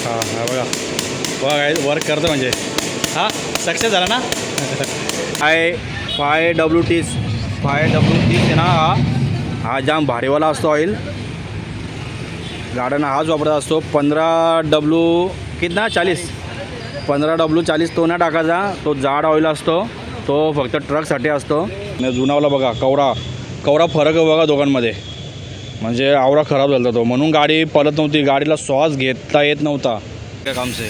हां हां बघा बघा काय वर्क करतं म्हणजे हां सक्सेस झाला ना. 5WT 5WT आहे ना हा जाम भारीवाला असतो ऑइल. गाड्यांना हाच वापरत असतो. 15W कितना 40 15W 40 तो ना टाकायचा. तो जाड ऑइल असतो तो फक्त ट्रकसाठी असतो. जुनावाला बघा कवरा फरक आहे बघा दोघांमध्ये. म्हणजे आवरा खराब झाला तो म्हणून गाडी पळत नव्हती. गाडीला श्वास घेता येत नव्हता. काय काम से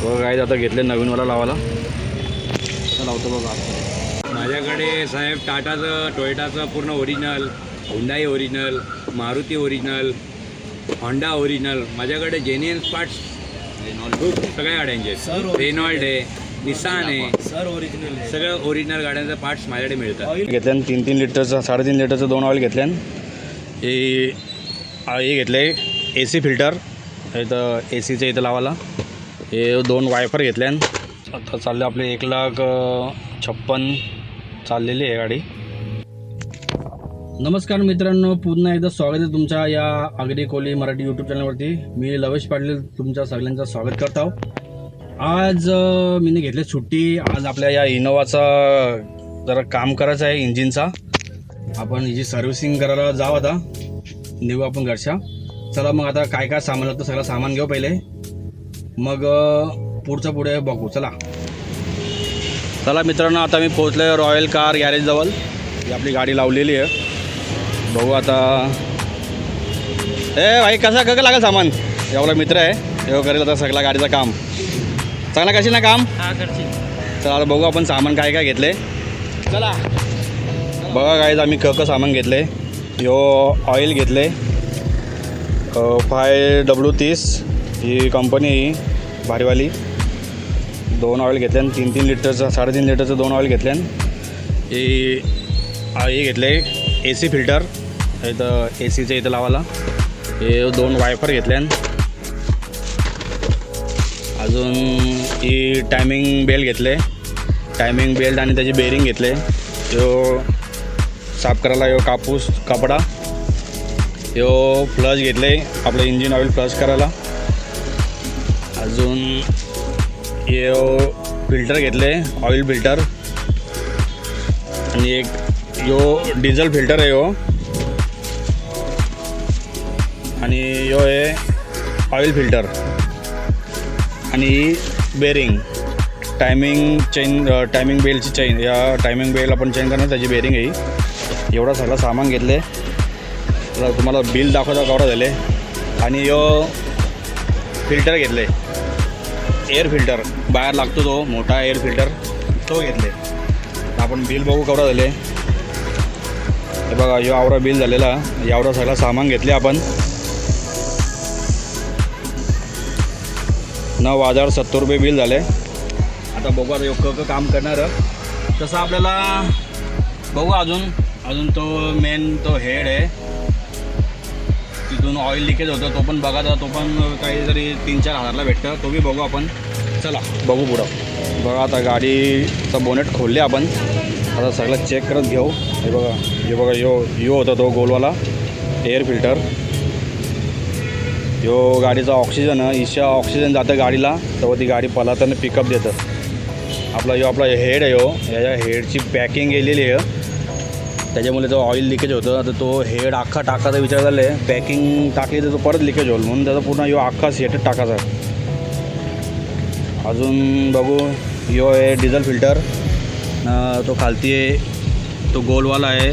बघा गाडी आता घेतले नवीनवाला लावायला. लावतो बघा. माझ्याकडे साहेब टाटाचं टोयोटाचं पूर्ण original, Hyundai original, Maruti original, Honda original. माझ्याकडे जेन्युइन पार्ट्स सगळ्या गाड्यांचे. रेनॉल्ड आहे, निसान आहे, सगळं ओरिजिनल गाड्यांचे पार्ट्स माझ्याकडे मिळतात. घेतल्यान 3 लिटरचं 3.5 लिटरचं 2 ऑइल घेतल्यान. हे घेतले AC फिल्टर इथं ACचं इथं लावायला. हे 2 वायफर घेतल्यान. आता चालले आपले 1,56,000 चाललेली आहे गाडी. नमस्कार मित्रांनो, पुन्हा एकदा स्वागत आहे तुमच्या या आगरी कोली मराठी यूट्यूब चॅनलवरती. मी लवेश पाटील तुमच्या सगळ्यांचं स्वागत करत आहो. आज मी घेतली सुट्टी. आज आपल्या या इनोवाचा जरा काम करायचं आहे इंजिनचा. आपण हिची सर्व्हिसिंग करायला जाऊ. आता निघू आपण घरच्या. चला मग आता काय काय सामान लागतं सगळं सामान घेऊ पहिले, मग पुढचं पुढे बघू. चला मित्रांनो, आता मी पोहोचलो आहे रॉयल कार गॅरेजजवळ. ही आपली गाडी लावलेली आहे. बघू आता. भाई कसा कसं लागेल सामान. एवढा मित्र आहे एवढं करेल आता सगळा गाडीचं काम. चांगला कशी ना काम. चला बघू आपण सामान काय काय घेतले. चला बघा गाईज आम्ही सामान घेतले. यो ऑइल घेतले 5W30 ही कंपनी ही भारीवाली. 2 ऑइल घेतले. 3 लिटरचं 3.5 लिटरचं 2 ऑइल घेतले. हे घेतले AC फिल्टर इथं ACचं इथं लावायला. हे 2 वायफर घेतले. अजून ही टायमिंग बेल्ट घेतले. टायमिंग बेल्ट आणि त्याची बेरिंग घेतले. यो साफ करायला यो कपडा. यो फ्लश घेतले आपलं इंजिन ऑइल फ्लश करायला. अजून हे फिल्टर घेतले ऑइल फिल्टर. आणि एक यो डिझेल फिल्टर आहे यो. आणि यो आहे ऑइल फिल्टर. आणि बेरिंग टायमिंग बेलची चेन. या टायमिंग बेल आपण चेंज करणार त्याची बेरिंग आहे. एवढा सगळं सामान घेतले. तर तुम्हाला बिल दाखवता केवढं झाले. आणि यो फिल्टर घेतले एअर फिल्टर. बाहेर लागतो तो मोठा एअर फिल्टर तो घेतले. आपण बिल बघू केवढं झाले. हे बघा यो आवरा बिल झालेला. एवढं सगळं सामान घेतले आपण. 9,070 रुपये बिल झाले. आता बघू आता योग काम करणार तसं आपल्याला बघू. अजून तो मेन तो हेड आहे तिथून ऑइल लिकेज होतं तो पण बघा. तो पण काहीतरी 3-4 हजारला भेटतं. तो बी बघू आपण. चला बघू पुढं. बघा आता गाडीचा बोनेट खोलले आपण. आता सगळं चेक करत घेऊ. हे बघा यो होता तो गोलवाला एअर फिल्टर. यो गाडीचा ऑक्सिजन ऑक्सिजन जातं गाडीला तेव्हा ती गाडी पळताना पिकअप देतं. आपला हेड आहे याच्या हेडची पॅकिंग केलेली आहे. त्याच्यामुळे तो ऑइल लिकेज होतं. आता तो हेड अख्खा टाकायचा विचार झाला आहे. पॅकिंग टाकली तर तो परत लिकेज होईल म्हणून त्याचा पूर्ण यो अख्खा सेट टाकायचा. अजून बघू यो आहे डिझेल फिल्टर. तो खालती आहे तो गोलवाला आहे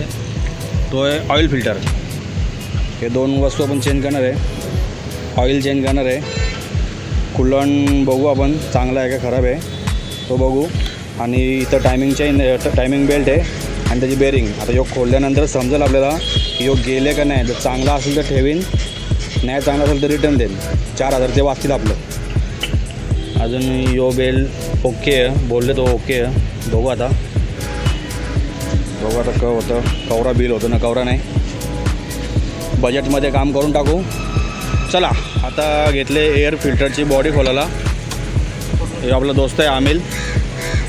तो आहे ऑइल फिल्टर. हे 2 वस्तू आपण चेंज करणार आहे. ऑइल चेंज करणार आहे. कूलन बघू आपण चांगला आहे का खराब आहे तो बघू. आणि इथं टायमिंग बेल्ट आहे आणि त्याची बेरिंग. आता योग खोलल्यानंतर समजेल आपल्याला की योग गेले का नाही. जर चांगला असेल तर ठेवीन, नाही चांगला असेल तर रिटर्न देईन. 4,000 ते वाचतील आपलं. अजून यो बेल ओके आहे बोलले तो ओके आहे. बघू आता होतं कवरा बिल होतं ना कवरा नाही. बजेटमध्ये काम करून टाकू. चला आता घेतले एअर फिल्टरची बॉडी खोलायला. हे आपला दोस्त आहे आमिल.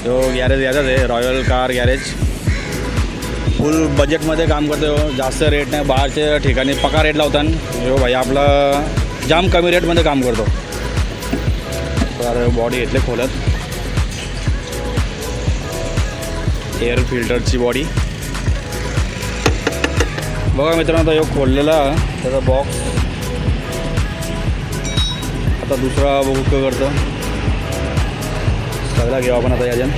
तो गॅरेज आहे रॉयल कार गॅरेज. फुल बजेटमध्ये काम करतो हो. जास्त रेट नाही, बाहेरच्या ठिकाणी पका रेट लावतात हो भाई, आपला जाम कमी रेटमध्ये काम करतो. तर बॉडी घेतले खोलत, एअर फिल्टरची बॉडी बघा मित्रांनो. आता खोललेला त्याचा बॉक्स, आता दुसरा बघू काय करतो. सगळा घेऊ आपण आता याच्यान.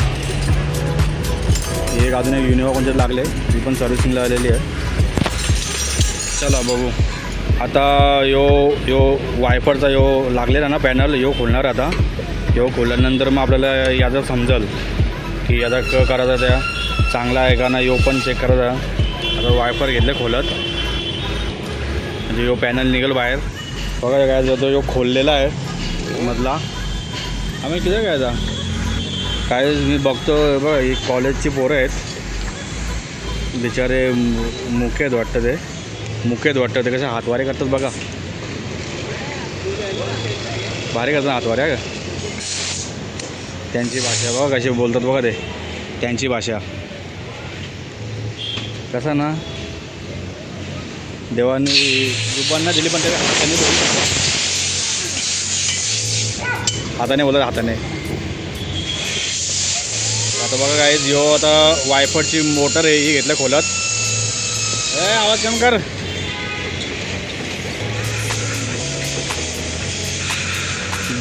एक अजून एक युनिवा कोणते लागले, ती पण सर्व्हिसिंगला आलेली आहे. चला बघू आता. यो वायफरचा लागलेला ना पॅनल, खोलणार आता. खोलल्यानंतर मग आपल्याला याचं समजेल की याचा करायचा त्या चांगला आहे का ना. पण चेक करायचा. आता वायफर घेतले खोलत, म्हणजे पॅनल निघेल बाहेर. बघा काय जातो खोललेला आहे मधला. आम्ही किती घ्यायचा काय मी बघतो बघा. ही कॉलेजची पोरं आहेत बिचारे, मुके आहेत वाटतं ते, ते कसे हातवारे करतात बघा. भारी करतात हातवारे. त्यांची भाषा बघा कशी बोलतात बघा ते, त्यांची भाषा. कसं ना देवानी रूपांना दिली, पण ते हाताने बोलत हाताने. आता बघा काय आता वायफरची मोटर आहे ही घेतलं खोलत. आवाज कमी कर.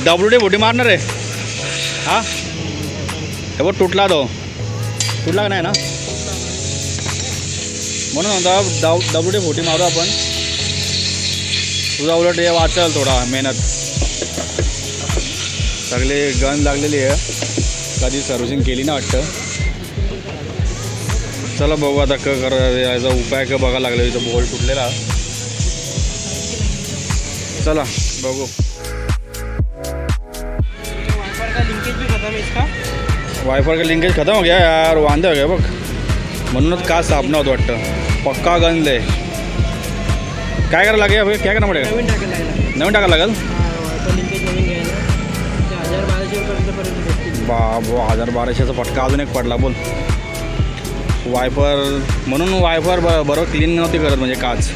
WD फुटी मारणार आहे हा. हे बघ तुटला का नाही ना, म्हणून म्हणता WD फुटी मारू आपण. तुझा उलट हे वाचल थोडा मेहनत. सगळे गन लागलेली आहे, कधी सर्व्हिसिंग केली ना वाटतं. चला बघू आता याचा उपाय बघायला लागला. इथं बोल्ट तुटलेला. चला बघू. वायफर का लिंकेज खतम हो गया यार, वांदे हो गया बघ. म्हणूनच का साफ नव्हतं वाटतं. पक्का गंजले. काय करायला लागेल, काय करायला पडेल, नवीन टाकायला लागेल. बाबो 1000-1200चा फटका अजून एक पडला बोल. वायफर म्हणून वायफर बरोबर क्लीन नव्हती करत म्हणजे काच,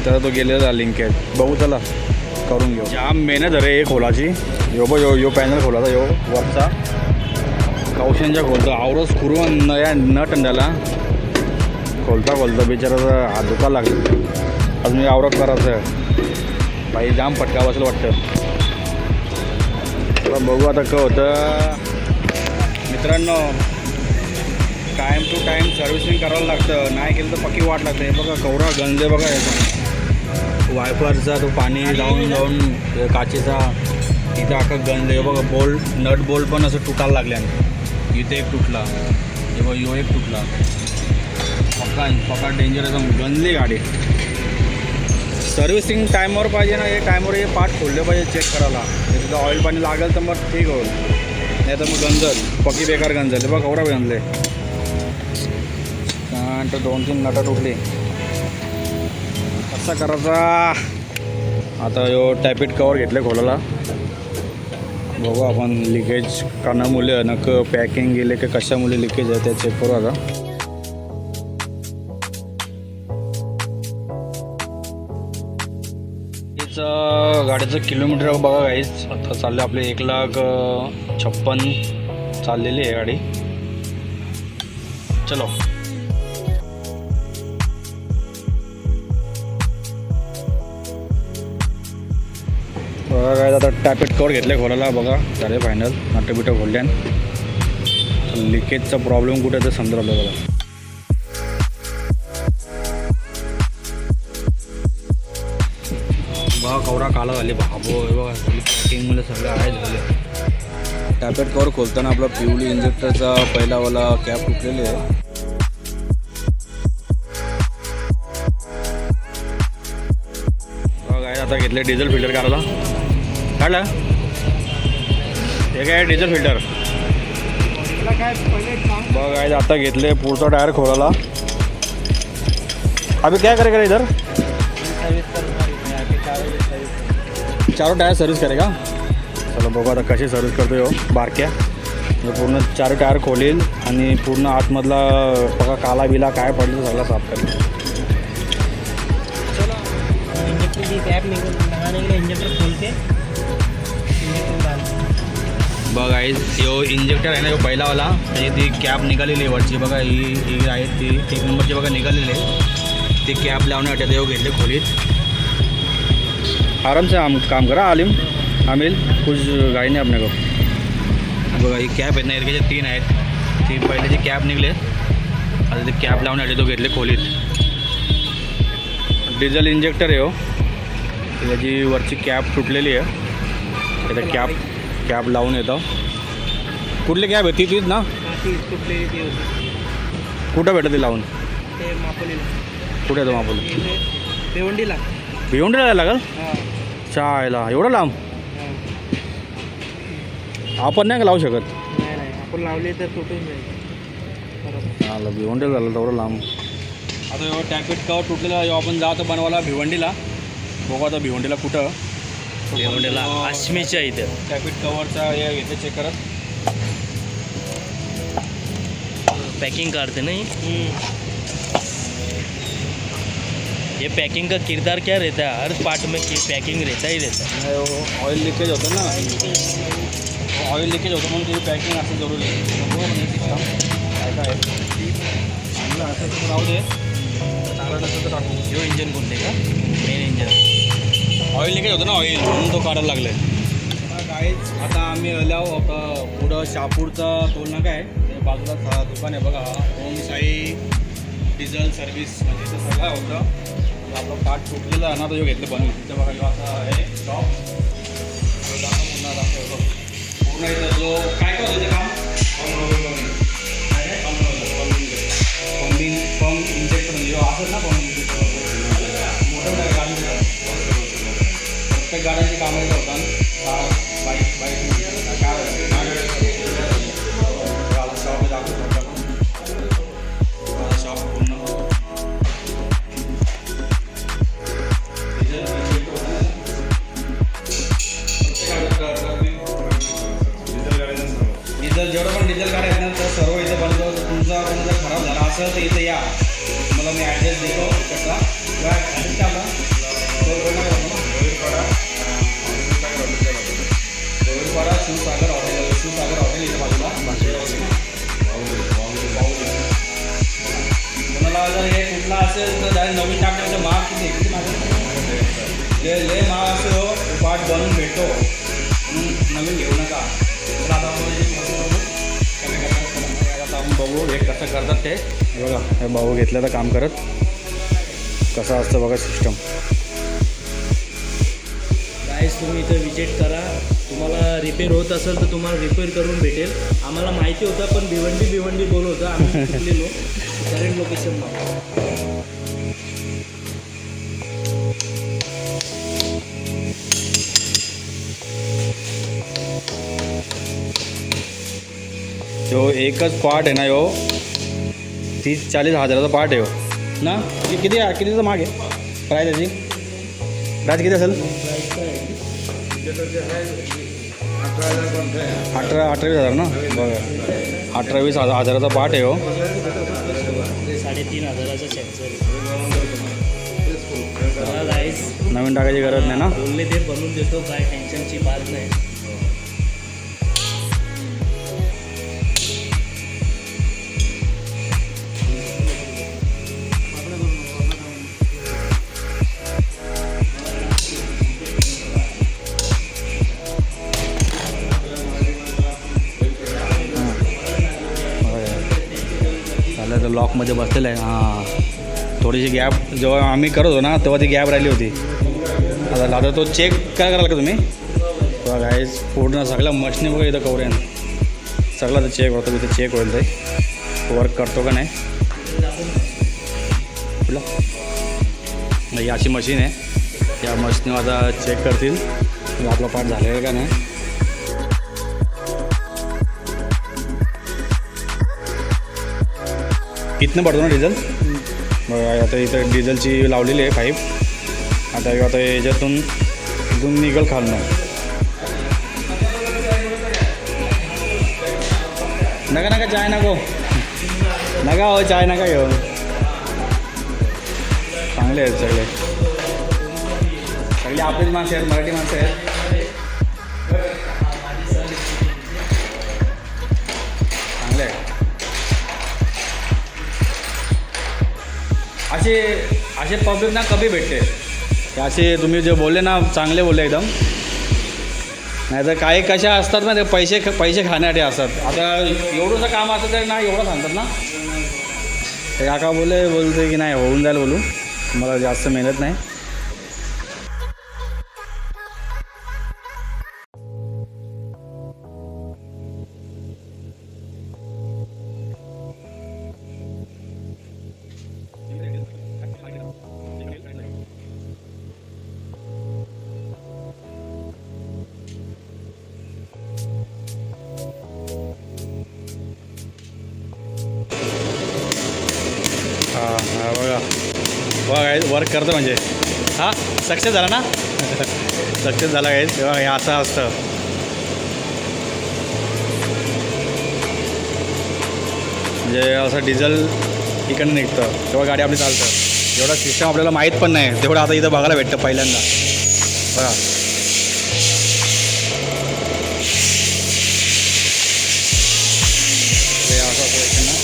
तर तो गेलेला लिंकेज. बघू चला करून घेऊ. जाम मेहनत रे हे खोलाची. यो पॅनल खोलाचा वरचा कौशनच्या खोलतो. आवरच कुरून न टंडाला खोलता बिचाराचा हात दुखा लागला. अजून आवरत करायचं बाई, जाम फटका बसलं वाटतं. बघू आता काय होतं मित्रांनो. टाईम टू टाईम सर्व्हिसिंग करावं लागतं, नाही केलं तर पक्की वाट लागते. बघा कवरा गंजे बघा याचा वायफरचा, तो पाणी जाऊन काचेचा इथं अख्खा गंज. बघा बोल्ट नट बोल्ट पण असं तुटायला लागल्याने. इथे एक तुटला, हे बघा यो एक तुटला. पक्का डेंजर एकदम गंजली गाडी. सर्व्हिसिंग टाईमवर पाहिजे ना, हे टाईमवर हे पार्ट खोलले पाहिजे चेक करायला. तुझं ऑइल पाणी लागेल तर मग ठीक होईल, नाही तर मग गंजल पक्की बेकार गंजल. बघ कवरा गंजले. तर 2-3 नटं तुटली. कसा करायचा आता. यो टॅपिट कवर घेतले खोलाला. बघू आपण लिकेज कानामुळे नक पॅकिंग गेले की कशामुळे लिकेज आहे ते चेक करू आता. गाडीचं किलोमीटर बघा काहीच. आता चालले आपले 1,56,000 चाललेली आहे गाडी. चलो बघा काय आता टॅपेट कवर घेतले खोलाला. बघा झाले फायनल. नटबिटं खोलल्यान. लिकेजचा प्रॉब्लेम कुठे ते समजा बघा. बघा कवरा काला झाले बाबो. बघा पॅकिंगमध्ये सगळं आहे झाले. टॅपेट कवर खोलताना आपला फ्युल इंजेक्टरचा पहिलावाला कॅप तुटलेली आहे. बघा आता घेतले डिझेल फिल्टर काढायला. काढला हे काय डिझेल फिल्टर. बघा आता घेतले पुढचा टायर खोलाला. अभी क्या करेगा इधर, चारों टायर सर्विस करेगा. चलो बघू आता कशी सर्विस करतो बारक्या. पूर्ण 4 टायर खोलील आणि पूर्ण आतमधला बघा काला बिला काय पडलं सगळं साफ करेल. इंजेक्टर की कैप लगाने के लिए इंजेक्टर खोल के इंजेक्टर डाल. बघा गाईज यो इंजेक्टर आहे ना, यो पहिलावाला त्याची ती कॅप निघालेली आहे वरची बघा. ही आहे ती 1 नंबरची बघा निघालेली आहे. ती कॅप लावण्यासाठी यो घेतले खोलीत. आराम से काम करा आमिल कुछ घाई नाही आपल्या बघा. ही कॅप आहेत ना एरकेच्या 3 आहेत. ती पहिल्याची कॅप निघले, आता ती कॅप लावण्यासाठी तो घेतले खोलीत. डिझेल इंजेक्टर आहे हो. त्याची वरची कॅप तुटलेली आहे. त्याच्या कॅप लावून येतं. कुठली कॅप आहे तीच ना? तुटलेली ती होती. कुठं भेटतं ती लावून? ते मापोलीला. कुठे येतो मापोली? भिवंडीला. भिवंडीला जायला लागेल? हां चायला एवढं लांब हां. आपण नाही का लावू शकत? नाही नाही, आपण लावली तर तुटून जाईल. बरोबर. आला भिवंडीला झालं तेवढं लांब. आता एवढं टॅपेट कवर तुटलेला आपण जातो बनवायला भिवंडीला. बघू आता भिवंडीला कुठं? भिवंडीला आश्मीच्या इथं. टॅपेट कवरचा हे घेते चेक करत. पैकिंग करते नहीं. ये पैकिंग का किरदार क्या रहता है? हर पार्ट में पैकिंग रहता ही रहता है. ऑइल लिकेज होतं ना, ऑइल लिकेज होतं म्हणून त्याची पॅकिंग असं जरूरी आहे. काय काय चांगलं असं तर राहू दे, चांगलं नसतं तर टाकू. जो इंजन कोणते का मेन इंजन ऑइल लिकेज होतं ना, ऑइल म्हणून तो काढायला लागले. काहीच आता आम्ही आलो पुढं शहापूरचा टोल नाका आहे. ते बाजूला दुकान आहे बघा, ओम साई डिझेल सर्व्हिस म्हणजे इथं सगळं होतं. आपलं पार्ट तुटलेलं आहे ना, तो घेतलं बनवून. तिथं बघा ह्यो असा आहे शॉप. पूर्ण इथं जो काय काय होतं ते काम पंप इंजेक्ट म्हणजे असं ना पंप मोठ्या मोठ्या गाडी प्रत्येक गाड्यांची कामं इथं होतात. बाईक शॉप शॉप पूर्ण डिझेल जेवढं पण डिझेल गाड्या आहेत ना, तर सर्व इथे बनवतो. तर तुमचा पण जर खराब झाला असेल तर इथं या, मला मी ॲड्रेस देतो. कसा ॲड्रेस काय गोविंदपाडा शिवसागर हॉटेल इथे बाजूला. कोणाला जर हे कुठला असेल तर डायरेक्ट नवीन टाकण्याचं महाग किती माझं लय महाग असं पार्ट बनवून भेटतो म्हणून नवीन घेऊ नका. तर आता आपण बघू हे कसं करतात ते. बघा हे भाऊ घेतलं तर काम करत कसं असतं बघा सिस्टम. गाईस तुम्ही इथं विजिट करा. तुम्हाला रिपेअर होत असेल तर तुम्हाला रिपेअर करून भेटेल. आम्हाला माहिती होतं पण भिवंडी बोल होतं आम्ही चुकलेलो. करेंट लोकेशन जो एकच पार्ट आहे ना यो 30-40 हजाराचा पार्ट आहे हो ना. कितीचा माग आहे प्राईस? त्याची प्राईस किती असेल? 18-20 हजार ना. बघा 18-20 हजाराचा पार्ट आहे हो. 3,500चा सेन्सर. गाईस नवीन टाकायची गरज नाही ना. बोलले ते बनवून देतो, काय टेन्शनची बात नाही. चालेल तर लॉकमध्ये बसलेलं आहे. हां थोडीशी गॅप जेव्हा आम्ही करत होतो ना तेव्हा ती गॅप राहिली होती. आता तो चेक काय कराल का तुम्ही? बघा गाईज पूर्ण सगळ्या मशनी बघा इथं कवरेन सगळं तर चेक होतं. इथं चेक होईल ते वर्क करतो का नाही. कुठलं ही अशी मशीन आहे. या मशीन आता चेक करतील आपला पार्ट झालेला का नाही. इथनं पडतो ना डिझेल. बघा आता इथं डिझेलची लावलेली आहे पाईप. आता याच्यातून इथून निघल खालनं. नका चाय नको. नका हो चाय नका घेऊन चांगले आहेत सगळे सगळे आपलीच माणसं आहेत मराठी माणसं आहेत चांगले आहे असे पब्लिक ना कमी भेटते की असे तुम्ही जे बोलले ना चांगले बोलले एकदम नाही तर काही कशा असतात ना ते पैसे खाण्यासाठी असतात आता एवढंसं काम असतं तर ना एवढं सांगतात ना ते काका बोलते की नाही होऊन जाईल बोलू मला जास्त मेहनत नाही हां बघा वर्क करतं म्हणजे हां सक्सेस झाला ना सक्सेस झाला काय तेव्हा हे असं असतं म्हणजे असं डिझेल इकडनं निघतं तेव्हा गाडी आपली चालतं एवढं सिस्टम आपल्याला माहीत पण नाही तेवढं आता इथं बघायला भेटतं पहिल्यांदा बघा हे असं असं ना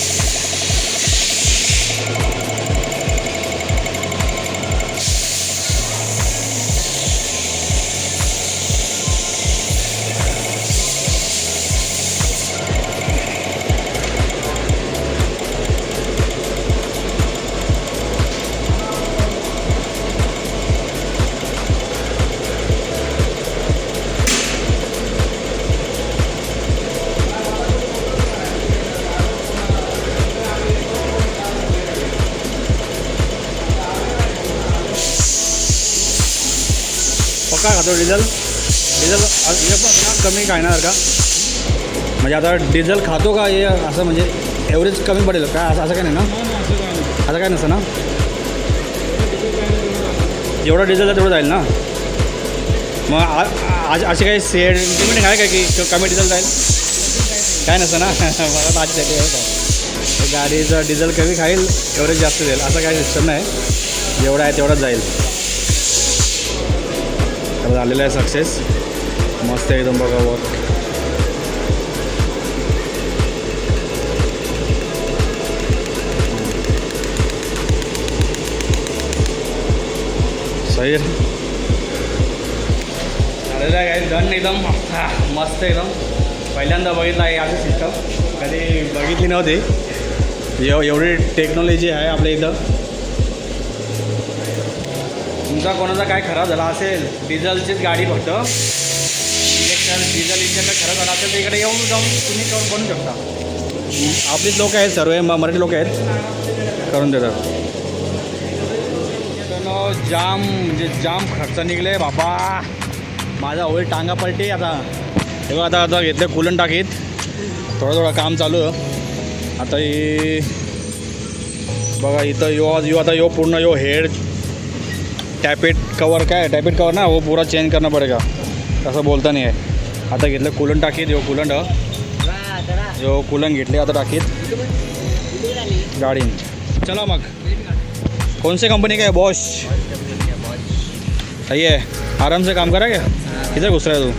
पक्का खातो डिझेल पण कमी खाणार का म्हणजे आता डिझेल खातो का हे असं म्हणजे एव्हरेज कमी पडेल काय असं काय नाही ना असं काय नसतं ना जेवढं डिझेल आहे तेवढं जाईल ना मग आज अशी काही सेंटिमेंट आहे का की कमी डिझेल जाईल काय नसतं ना मला माझ्यासाठी आहे काय गाडीचं डिझेल कमी खाईल एव्हरेज जास्त जाईल असं काही सिस्टम नाही जेवढं आहे तेवढंच जाईल तर झालेलं आहे सक्सेस मस्त एकदम बघा वर्क सही झालेलं आहे डन एकदम मस्त एकदम पहिल्यांदा बघितलं आहे असं सिस्टम कधी बघितली नव्हती एवढी टेक्नॉलॉजी आहे आपल्या इथं तुमचा कोणाचा काय खराब झाला असेल डिझेलचीच गाडी फक्त डिझेल इंजिनला खराब झाला असेल तर इकडे येऊन जाऊन तुम्ही बनवू शकता आपलीच लोक आहेत सर्व मराठी लोक आहेत करून देतात जाम म्हणजे जाम खर्च निघले बाबा माझा होईल टांगा पलटी आता तेव्हा आता घेतलं कुलन टाकीत थोडं काम चालू आता ही बघा इथं यो आता यो पूर्ण यो हेड टॅपेट कवर काय टॅपेट कवर ना वो पूरा चेंज करना पडेगा असं बोलता नाही आहे आता घेतलं कुलन टाकीत यो कुलन घेतले आता टाकीत गाडी चला मग कौन सी कंपनी का है बॉश सही है आराम से काम करा क्या किधर घुस रहा है तू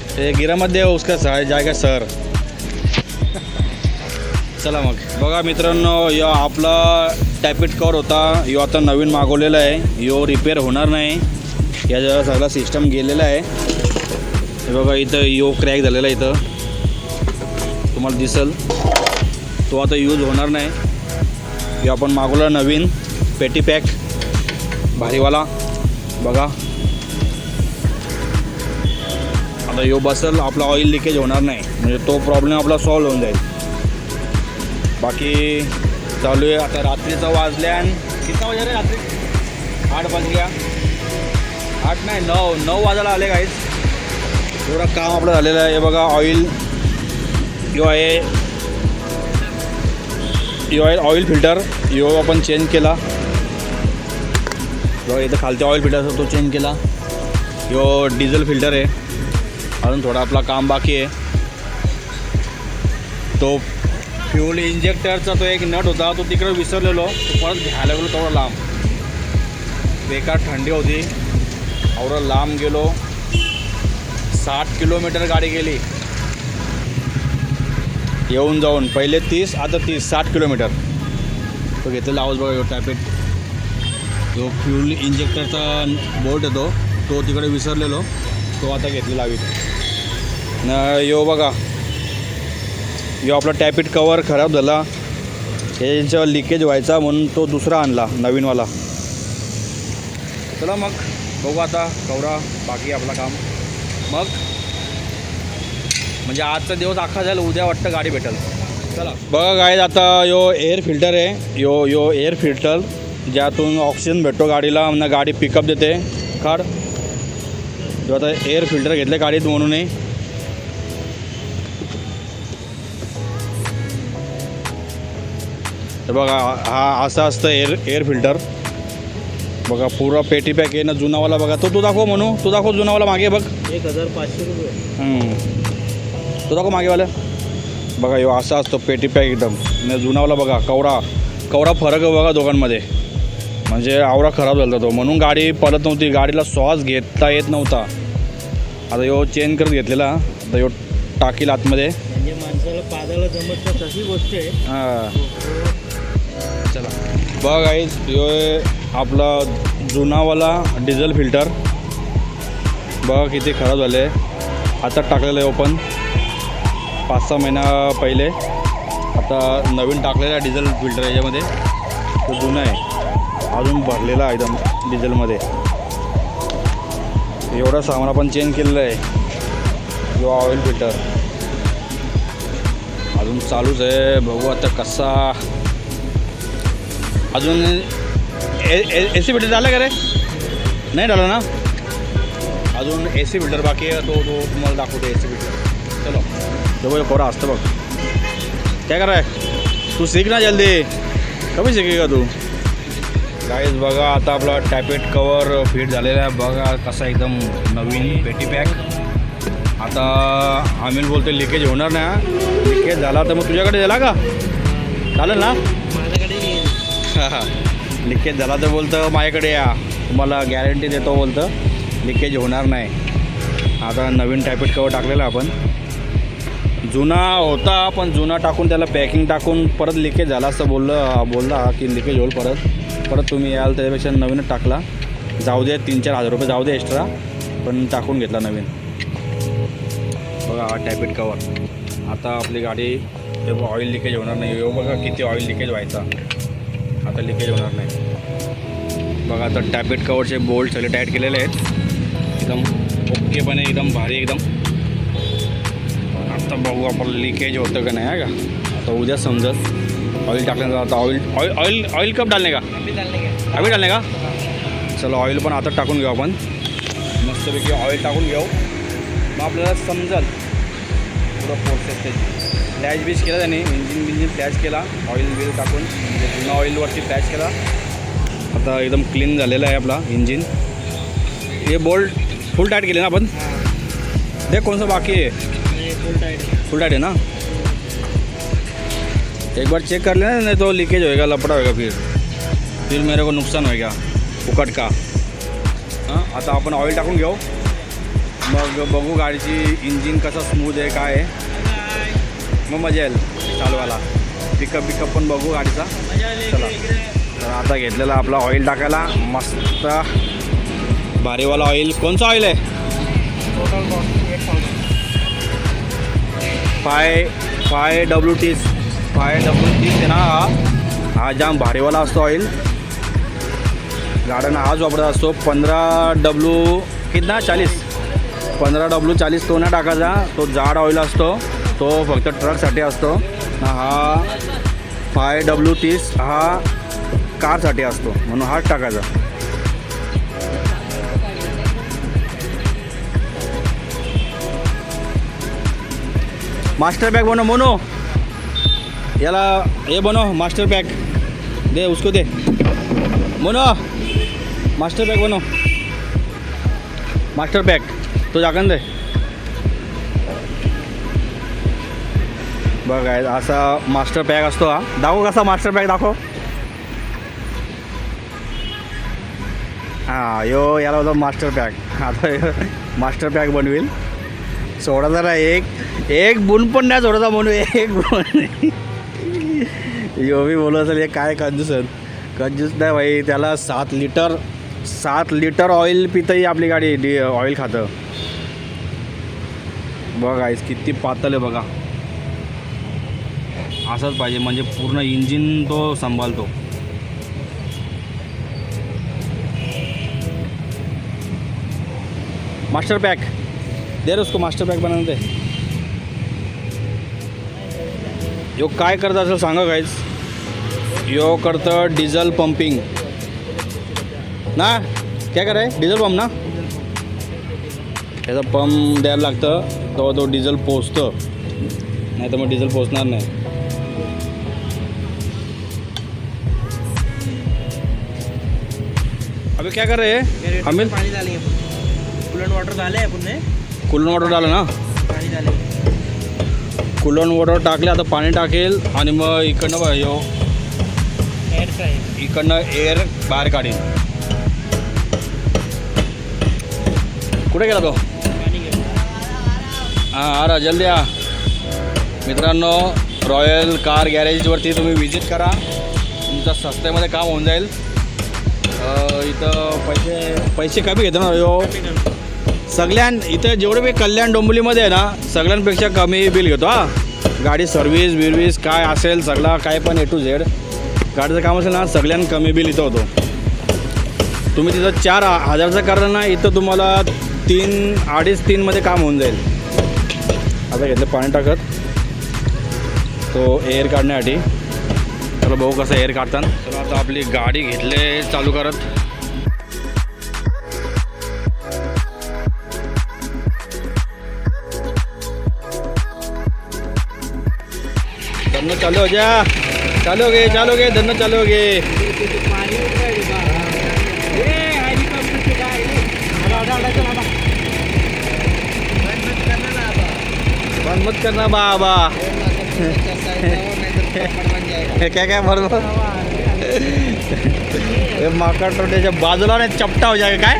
ते गिरा मत दे उसका जाएगा सर चला मग बघा मित्रांनो यो आपला टॅपेट कवर होता यो आता नवीन मागवलेला आहे यो रिपेअर होणार नाही याचा सगळा सिस्टम गेलेला आहे हे बघा इथं यो क्रॅक झालेला आहे इथं तुम्हाला दिसेल तो आता यूज होणार नाही यो आपण मागवला नवीन पेटी पॅक भारीवाला बघा आता यो बसेल आपला ऑइल लिकेज होणार नाही म्हणजे तो प्रॉब्लेम आपला सॉल्व होऊन जाईल बाकी चालू आहे आता रात्रीचं वाजल्यान किती वाजले रे रात्री 8 वाजल्या 8 नाही 9 वाजायला आले काहीच एवढं काम आपलं झालेलं आहे हे बघा ऑइल यो आहे ऑइल फिल्टर यो आपण चेंज केला बघा इथं खालते ऑइल फिल्टर तो चेंज केला यो डिझेल फिल्टर आहे अजून थोडा आपला काम बाकी आहे तो फ्यूल इंजेक्टरचा तो एक नट होता तो तिकडे विसरलेलो, तो परत घ्यायला गेलो तेवढा लांब. बेकार थंडी होती, एवढं लांब गेलो. 60 किलोमीटर गाडी गेली येऊन जाऊन. पहिले 30, आता 60 किलोमीटर. तो घेतलेला आवाज बघा, टॅपेट जो फ्यूल इंजेक्टरचा बोल्ट येतो तो तिकडे विसरलेलो, तो आता घेतलेला हवीत न. यो बघा, यो आपला टॅपिट कवर खराब झाला, याच्यावर लिकेज व्हायचा म्हणून तो दुसरा आणला नवीनवाला. चला मग बघू आता कवरा बाकी आपला काम. मग म्हणजे आजचा दिवस अख्खा झाला, उद्या वाटतं गाडी भेटेल. चला बघा काय, आता यो एअर फिल्टर आहे, यो एअर फिल्टर ज्यातून ऑक्सिजन भेटतो गाडीला, म्हणून गाडी पिकअप देते. काढ जो आता एअर फिल्टर घेतले गाडीत म्हणूनही. तर बघा हा असं असतं एअर फिल्टर. बघा पुरा पेटी पॅक आहे ना जुनावाला. बघा तो दाखव म्हणू, तो दाखव जुनावाला मागे बघ. 1500 रुपये. तो दाखव मागेवाला. बघा यो असा असतो पेटी पॅक एकदम. न जुनावाला बघा कवरा फरक आहे बघा दोघांमध्ये. म्हणजे आवरा खराब झाला तो म्हणून गाडी पळत नव्हती, गाडीला श्वास घेता येत नव्हता. आता यो चेंज करत घेतलेला. आता यो टाकील आतमध्ये. म्हणजे माणसाला पादाला जमत नाही तशी गोष्ट आहे. हां चला बघा गाईज, यो आपला जुनावाला डिझेल फिल्टर. बघा किती खराब झाले. आता टाकलेलं आहे ओपन 5-6 महिना पहिले. आता नवीन टाकलेला आहे डिझेल फिल्टर याच्यामध्ये. तो जुना आहे, अजून भरलेला आहे एकदम डिझेलमध्ये. एवढं सामान आपण चेंज केलेलं आहे. जो ऑइल फिल्टर अजून चालूच आहे. बघू आता कसा. अजून ए सी फिल्टर झालं का रे? नाही झालं ना अजून. ए सी फिल्टर बाकी आहे, तो तुम्हाला दाखवतो ए सी फिल्टर. चलो जवळ कोरा असतं बघ. काय कराय तू सीख ना जल्दी, कमी शिकेगा तू. गाईज बघा आता आपला टॅपेट कवर फिट झालेला आहे. बघा कसा एकदम नवीन पेटी पॅक. आता आम्ही बोलतो लिकेज होणार ना. लिकेज झाला तर मग तुझ्याकडे दिला का चालेल ना? माझ्याकडे येईल. लिकेज झाला तर बोलतं माझ्याकडे या, तुम्हाला गॅरंटी देतो बोलतं लिकेज होणार नाही. आता नवीन टॅपेट कवर टाकलेला आपण. जुना होता पण जुना टाकून त्याला पॅकिंग टाकून परत लिकेज झाला असं बोलला की लिकेज होईल परत तुम्ही याल, त्याच्यापेक्षा नवीनच टाकला. जाऊ दे 3-4 हजार रुपये जाऊ दे एक्स्ट्रा, पण टाकून घेतला नवीन. बघा हा टॅपेट कवर. आता आपली गाडी ऑइल लिकेज होणार नाही. बघा किती ऑइल लिकेज व्हायचा, आता लिकेज होणार नाही. बघा आता टॅपेट कवरचे बोल्ट सगळे टाईट केलेले आहेत एकदम ओकेपणे, एकदम भारी एकदम. आता बघू आपण लिकेज होतं का नाही आहे का. आता उद्या समजत. ऑइल टाकल्यानंतर आता ऑइल कब डालने का? अभी डालने का. चलो ऑइल पण आता टाकून घेऊ आपण. मस्तपैकी ऑइल टाकून घेऊ, मग आपल्याला समजेल पुढं प्रोसेस त्याची. फ्लॅश बीच केला त्याने, इंजिन फ्लॅश केला ऑइल बिल टाकून, म्हणजे जुना ऑइलवरती फ्लॅश केला. आता एकदम क्लीन झालेला आहे आपला इंजिन. हे बोल्ट फुल टाईट केले ना आपण. देख कोणचं बाकी आहे. फुल टाइट है ना. एक बार चेक कर लेना, नहीं तो लीकेज होएगा, लपड़ा होएगा, फिर मेरे को नुकसान होएगा फुकट का. हां आता आपण ऑइल टाकून घेऊ, मग बघू गाडीची इंजिन कसं स्मूथ आहे काय आहे, मग मजा येईल चालवायला. पिकअप पण बघू गाडीचा. चला तर आता घेतलेला आपला ऑइल टाकायला मस्त भारीवाला ऑइल. कोणचं ऑइल आहे? 5WT 5WT आहे ना. हा जाम भारीवाला असतो ऑइल. गाड्यांना हाच वापरत असतो. 15W कितना 40 तो ना टाकायचा. तो जाड ऑइल असतो, तो फक्त ट्रकसाठी असतो. हा 5W30 हा कारसाठी असतो, म्हणून हाच टाकायचा. मास्टर पॅक बनव मोनो, याला हे बनव मास्टर पॅक दे, उसको दे मोनो. मास्टर पॅक बनव, मास्टर पॅक तो जाकन दे. बघा असा मास्टर पॅक असतो हा. दाखव कसा मास्टर पॅक दाखव. हां याला होता मास्टर पॅक. आता मास्टर पॅक बनवेल. सोडा जरा एक बुन पण नाही सोडायचा म्हणून एक बुन. बी बोलत असेल हे काय कंजूस नाही भाई. त्याला 7 लिटर ऑइल पितही आपली गाडी ऑइल खातं. बघा किती पातळ आहे बघा. असंच पाहिजे म्हणजे पूर्ण इंजिन तो सांभाळतो. मास्टर पैक दे रहे उसको. मास्टर पैक बनाने दे. यो काय करत असेल सांगा गाईज. यो करतं डिझेल पंपिंग ना. काय कराय डिझेल पंप ना. त्याचा पंप द्यायला लागतं तेव्हा तो डिझेल पोचतं. नाही तर मग डिझेल पोचणार नाही. अबे क्या कर रहे हैं अमित. पाणी झाले कूलंट वॉटर झाले पुन्हा. कूलंट वॉटर टाकलं ना. पाणी झाले. कूलंट वॉटर टाकले आता पाणी टाकेल आणि मग इकडनं यो एअर फ्राय. इकडनं एअर बाहेर काढीन. कुठे गेला तो. पाणी घेऊन. हा जल्दी या मित्रांनो. रॉयल कार गॅरेजवरती तुम्ही विजिट करा. तुमचं सस्त्यामध्ये काम होऊन जाईल. इथं पैसे कमी घेतो ना यो. इथं जेवढे मी कल्याण डोंबिवलीमध्ये आहे ना सगळ्यांपेक्षा कमी बिल घेतो. हा गाडी सर्व्हिस काय असेल सगळा काय पण A to Z गाडीचं काम असेल ना सगळ्यांना कमी बिल इथं होतो. तुम्ही तिथं 4,000चं करा ना इथं तुम्हाला 3-3.5 मध्ये काम होऊन जाईल. आता घेतलं पाणी टाकत तो एअर काढण्यासाठी. चला भाऊ कसं एअर काढतात. तर आता आपली गाडी घेतले चालू करत. धन्नो चालू हो जा. चालू हो गए धन्नो चालू हो गए. बंद मत करना बाबा. क्या बरोबर. हे माकड रोड्याच्या बाजूला नाही चपटा हो जाएगा काय.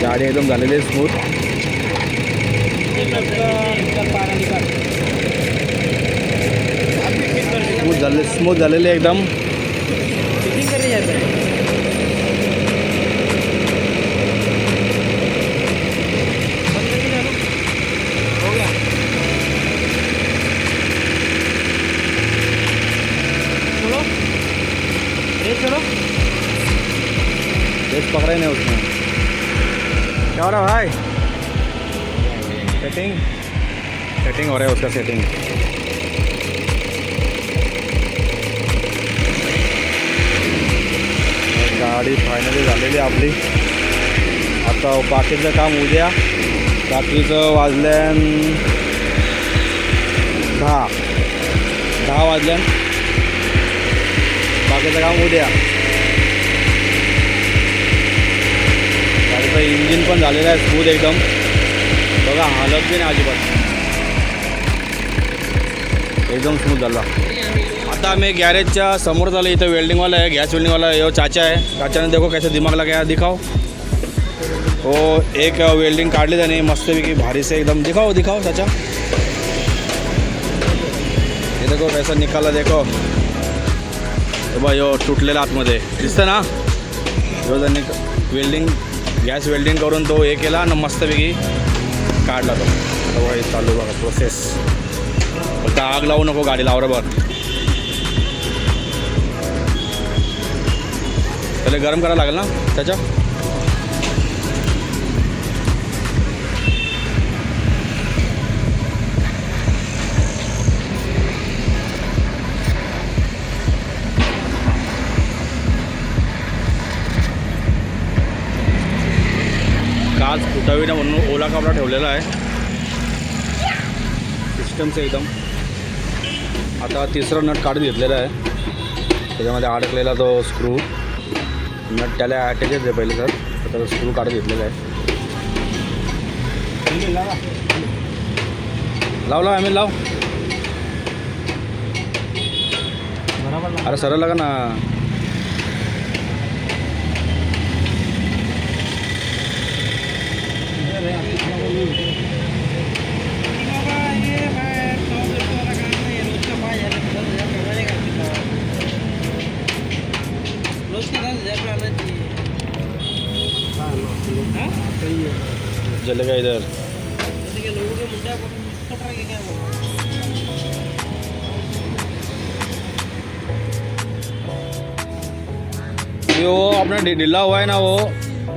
गाडी एकदम झालेली आहे स्मूथ झालेली आहे एकदम. पकड़ा ही नहीं उसने. क्या हो रहा है भाई. सेटिंग हो रहा है उसका. सेटिंग गाडी फायनली झालेली आपली. आता बाकीचं काम उद्या. रात्रीचं वाजल्यान 10 वाजल्यान. बाकीचं काम उद्या. गाडीचं इंजिन पण झालेलं आहे स्मूथ एकदम. बघा हालत बी नाही अजिबात. एकदम स्मूथ झाला. आता आम्ही गॅरेजच्या समोर झालं. इथं वेल्डिंगवाला आहे. गॅस वेल्डिंगवाला यो चाचा है. चाचा ने देखो कैसे दिमाग लगाया. दिखाओ वो एक वेल्डिंग काढली त्याने मस्तपैकी भारी से एकदम. दिखाओ चाचा. हे देखो कैसा निकाला. देखो बा यो तुटलेला आतमध्ये दिसतं ना. जो त्यांनी वेल्डिंग गॅस वेल्डिंग करून तो हे केला ना मस्तपैकी काढला तो. तेव्हा हे चालू बघा प्रोसेस. फक्त आग लावू नको गाडीला बरोबर. पहिले गरम करायला लागेल ना त्याच्या. काच फुटावी ना म्हणून ओला कपडा ठेवलेला आहे सिस्टमचं एकदम. आता तिसरा नट काढून घेतलेला आहे. त्याच्यामध्ये अडकलेला तो स्क्रू नट त्याला अटॅचच आहे पहिले सर. आता स्क्रू काढून घेतलेला आहे. लाव लाव आम्ही लाव. बरोबर अरे सरळ लागा ना. जलेगा इधर. वो अपना ढीला हुआ है ना वो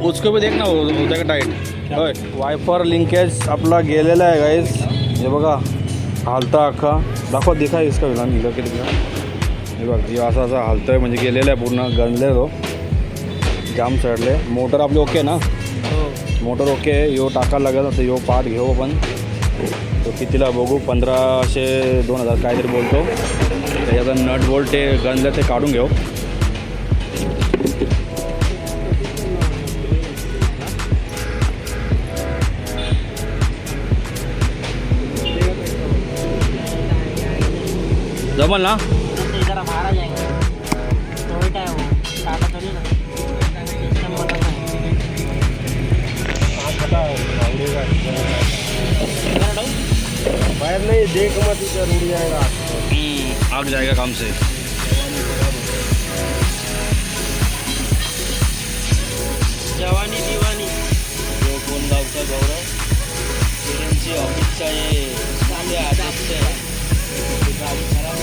उसको भी देखना हो होता का टाईट. होय वायपर लिंकेज आपला गेलेला आहे गाईज. हे बघा हालता अख्खा दाखवा दिखा इसका विला निघलं की तिला. हे बघ हे असं असं हालतं आहे म्हणजे गेलेलं आहे पूर्ण गंजले तो जाम चढले. मोटर आपली ओके ना. Motor okay. यो टाकायला लागेल तर यो पार्ट घेऊ आपण. तो कितीला बघू 1500-2000 काहीतरी बोलतो. त्याच्यात नट बोल्ट ते गंजले ते काढून घेऊ. जमल ना. जरा बाहर आ जाएंगे. टोयोटा है वो, टाटा थोड़ी ना. बाहर नहीं देख मत इधर उड़ जाएगा. आग जाएगा काम से. जवानी दिवानी जो कोणगावचा गौरव त्यांची ऑफिसचा हे चांगले आदर्श आहे. गाडी खराब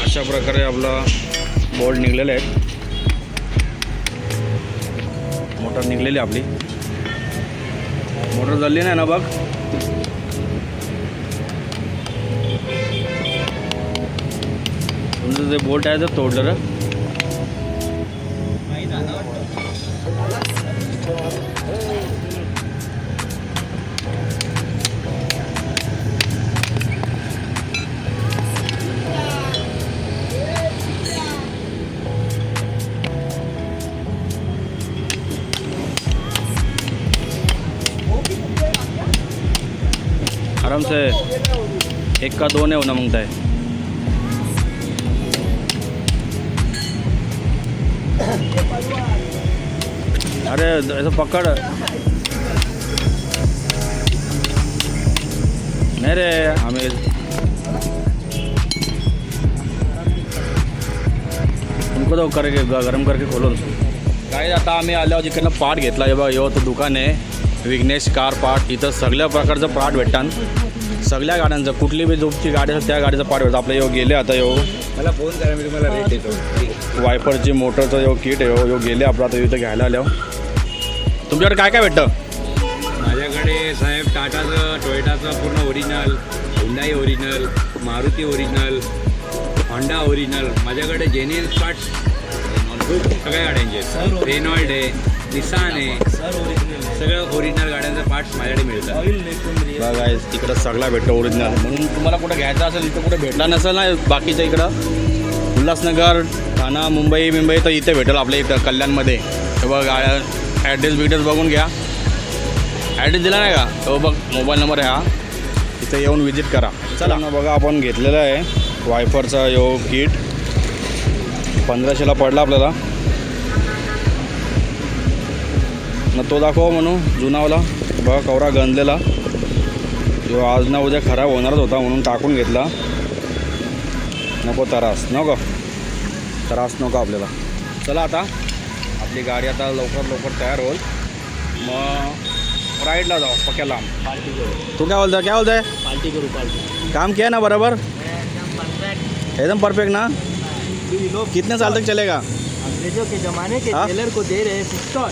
अशा प्रकारे आपला बोल्ट निघलेला आहे. मोटर निघलेली आपली. मोटर झाली नाही ना बघ. तुमचं जे बोल्ट आहे तर तोडलं रे. आराम से 1 का 2 नहीं होना मांगता है. अरे ऐसा पकड़ नहीं रे. हमें उनको तो करके गरम करके खोलो. काय आता आम्ही आल्यावर जिकडनं पार्ट घेतला आहे बघा. यो तो दुकान आहे विघ्नेश कार पार्ट. इथं सगळ्या प्रकारचं पार्ट भेटतात. सगळ्या गाड्यांचं कुठली बी जोपची गाडी असेल त्या गाडीचं पार्ट भेटतं. आपल्या यो गेले आता यो मला फोन करा मी तुम्हाला रेट देतो. वायपरची मोटरचं यो किट आहे. यो गेले आपलं आता इथं घ्यायला आल्यावर. तुमच्याकडे काय काय भेटतं. माझ्याकडे साहेब टाटाचं टोयोटाचं पूर्ण original, Hyundai original, Maruti original, Honda original. माझ्याकडे जेन्युइन पार्ट्स सगळ्या गाड्यांचे. रेनॉल्ड आहे, निसान आहे, सगळं ओरिजिनल गाड्यांचे पार्ट्स माझ्याकडे मिळतात. बघा तिकडं सगळा भेटतो ओरिजिनल. म्हणून तुम्हाला कुठं घ्यायचं असेल इथं कुठे भेटला नसेल ना बाकीच्या इकडं उल्हासनगर, ठाणा, मुंबई तर इथे भेटेल आपल्या इथं कल्याणमध्ये. हे बघ गाड्या ॲड्रेस बिड्रेस बघून घ्या. ॲड्रेस दिला नाही का तो बघ मोबाईल नंबर आहे हा. इथे येऊन व्हिजिट करा. चला ना बघा आपण घेतलेला आहे वायफरचा यो किट. 1500ला पडला आपल्याला. ना तो दाखवा म्हणून जुनावाला. बघा कवरा गंजलेला. जो आज ना उद्या खराब होणारच होता म्हणून टाकून घेतला. नको त्रास नको आपल्याला. चला आता आपली गाडी आता लवकर तयार होईल. मग राईडला जाऊ पक्या लांब. पार्टी करू. तू काय बोलताय. पार्टी करू. पार्टी काम किया ना बराबर. एकदम परफेक्ट ना. कितने साल तक चलेगा. अंग्रेजों के ज़माने के हाँ? टेलर को दे रहे हैं पिस्तौल.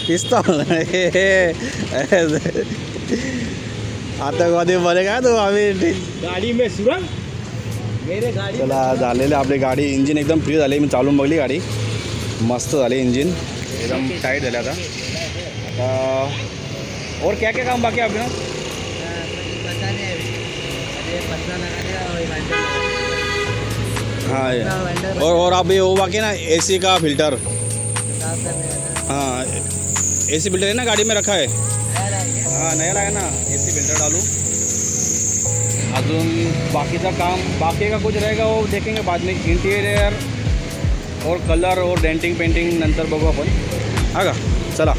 पिस्तॉल आतंकवादी बने काय तू आम्ही गाडी में सुरंग मेरे गाडी चला झालेली आपली गाडी इंजिन एकदम फ्री झाली मी चालून बघली गाडी मस्त झाली इंजिन एकदम टाईट झाली आता और क्या क्या काम बाकी है आपके ना हाँ और अभी वो बाकी ना एसी का फिल्टर हाँ एसी फिल्टर है ना गाड़ी में रखा है हाँ नया लगा ना एसी फिल्टर डालू अजून बाकीचं काम बाकी का कुछ रहेगा वो देखेंगे बाद में इंटीरियर और कलर और डेंटिंग पेंटिंग नंतर बघू आपण हा का चला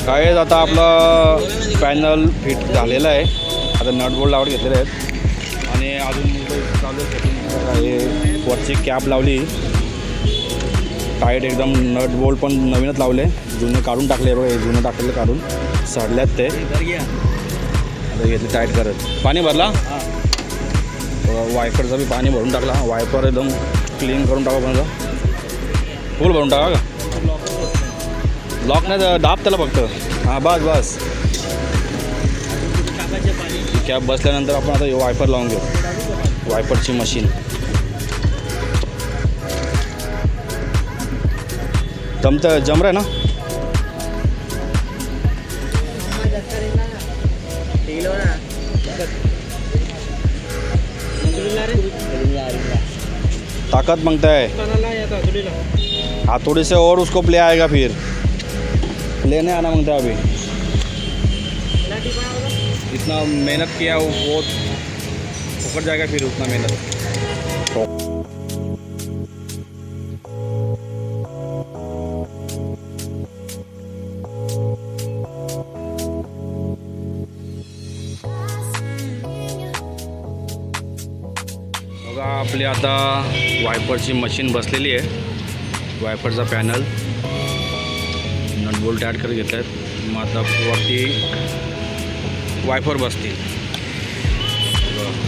काय आता आपलं पॅनल फिट झालेलं आहे आता नट बोल्ट लावत घेतलेले आहेत आणि अजून चालू आहे वरची कॅप लावली टाईट एकदम नट बोल्ट पण नवीनच लावले जुने काढून टाकले बघा हे जुने टाकलेले काढून सडल्यात ते आता घेतले टाईट करत पाणी भरला वायपरचं बी पाणी भरून टाकला वायपर एकदम क्लीन करून टाका पण फुल भरून टाका का लॉक नाही दाब त्याला फक्त हां बस बस कॅब बसल्यानंतर आपण आता वायपर लावून घेऊ वायपरची मशीन जमतं जमर आहे ना ताकत मांगता है हाथोड़ी से और उसको प्ले आएगा फिर लेने आना मांगता है अभी इतना मेहनत किया वो ऊपर जाएगा फिर उतना मेहनत बघा आपली आता वायपरची मशीन बसलेली आहे वायपरचा पॅनल नट बोल्ट ॲड करत घेत आहेत मग आता वरती वायपर बसतील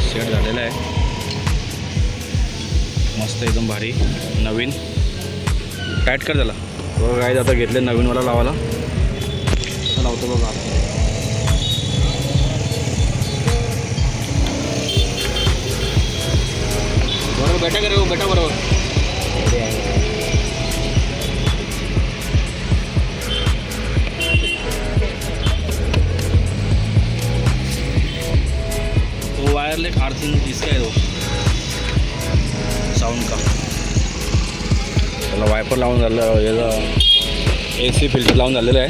सेट झालेला आहे मस्त एकदम भारी नवीन टाईट कर त्याला बघा काय आता घेतले नवीनवाला लावायला लावतो बघा बरोबर बेटा करे बेटा बरोबर वायरलेस आर्थिंग इसका है वो साउंड का त्याला वायपर लावून झालं याचं AC फिल्टर लावून झालेलं आहे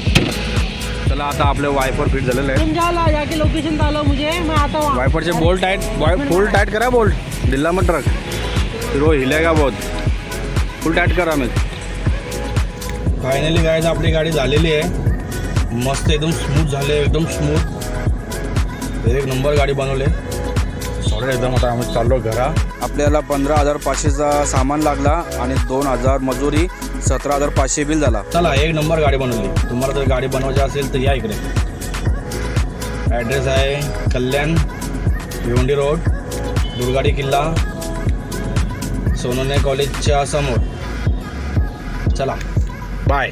चला आता आपले वायपर फिट झालेलं आहे जाके लोकेशन डालो मुझे मैं आता हूँ वायपरचे बोल्ट टाइट फुल टाइट करा बोल्ट ढिल्ला मत रख फिर वो हिलेगा बहुत फुल टाइट करा मैं फायनली गाइस आपली गाडी झालेली आहे मस्त एकदम स्मूथ झाले एकदम स्मूथ एक नंबर गाडी बनवले सॉलिड एकदम आता आम्ही चाललो घरा आपल्याला 15,500चा सामान लागला आणि 2,000 मजुरी 17,500 बिल झाला चला एक नंबर गाडी बनवली तुम्हाला जर गाडी बनवायची असेल तर या इकडे ॲड्रेस आहे कल्याण भिवंडी रोड दुर्गाडी किल्ला सोनोने कॉलेजच्या समोर चला बाय